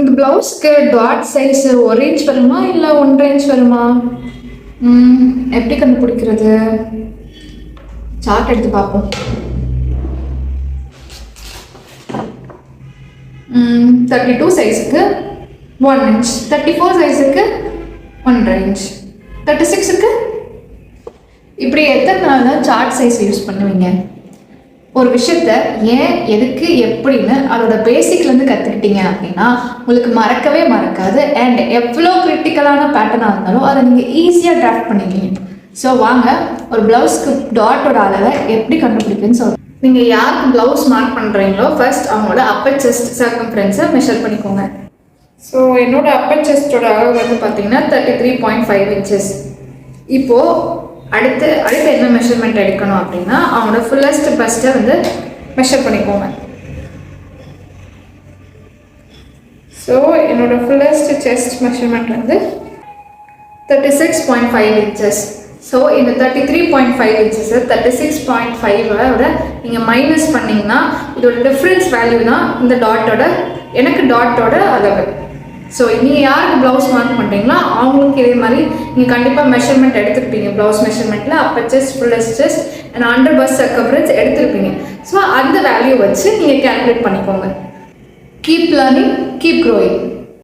இந்த ப்ளவுஸ்க்கு dot size 1 inch வருமா இல்லை 1.5 இன்ச் வருமா? எப்படி கண்டுபிடிக்கிறது? சார்ட் எடுத்து பார்ப்போம். 32 சைஸுக்கு 1 இன்ச், 34 சைஸுக்கு 1.5 இன்ச், 36க்கு இப்படி எத்தனை நாள் தான் சார்ட் சைஸ் யூஸ் பண்ணுவீங்க? ஒரு விஷயத்த ஏன், எதுக்கு, எப்படின்னு அதோட பேசிக்லேருந்து கற்றுக்கிட்டீங்க அப்படின்னா உங்களுக்கு மறக்கவே மறக்காது. அண்ட் எவ்வளோ கிரிட்டிக்கலான பேட்டர்னாக இருந்தாலும் அதை நீங்கள் ஈஸியாக டிராஃப்ட் பண்ணிடுவீங்க. ஸோ வாங்க ஒரு ப்ளவுஸ்க்கு டாட்டோட அளவை எப்படி கண்டுபிடிக்குன்னு சொல்கிறேன். நீங்கள் யாருக்கு ப்ளவுஸ் மார்க் பண்ணுறீங்களோ ஃபர்ஸ்ட் அவங்களோட அப்பர் செஸ்ட் சர்க்கம்ஃபரன்ஸை மெஷர் பண்ணிக்கோங்க. ஸோ என்னோட அப்பர் செஸ்டோட அளவு வந்து பார்த்தீங்கன்னா 33.5 இன்ச்சஸ். இப்போது அடுத்து என்ன மெஷர்மெண்ட் எடுக்கணும் அப்படின்னா அவனோட ஃபுல்லஸ்ட் பஸ்ட்டை வந்து மெஷர் பண்ணிக்கோங்க. ஸோ என்னோட ஃபுல்லஸ்ட் செஸ்ட் மெஷர்மெண்ட் வந்து 36.5 இன்ச்சஸ். ஸோ இந்த 33.5 இன்ச்சஸை 36.5 நீங்கள் மைனஸ் பண்ணிங்கன்னா இதோட டிஃப்ரென்ஸ் வேல்யூ தான் இந்த எனக்கு டாட்டோட அளவு. ஸோ நீங்கள் யாருக்கு ப்ளவுஸ் மார்க் பண்ணுறீங்களோ அவங்களுக்கு இதே மாதிரி நீங்கள் கண்டிப்பாக மெஷர்மெண்ட் எடுத்துருப்பீங்க. ப்ளவுஸ் மெஷர்மெண்ட்டில் upper chest, fullest chest and under bust circumference எடுத்துருப்பீங்க. ஸோ அந்த வேல்யூ வச்சு நீங்கள் கேல்குலேட் பண்ணிக்கோங்க. Keep learning, keep growing.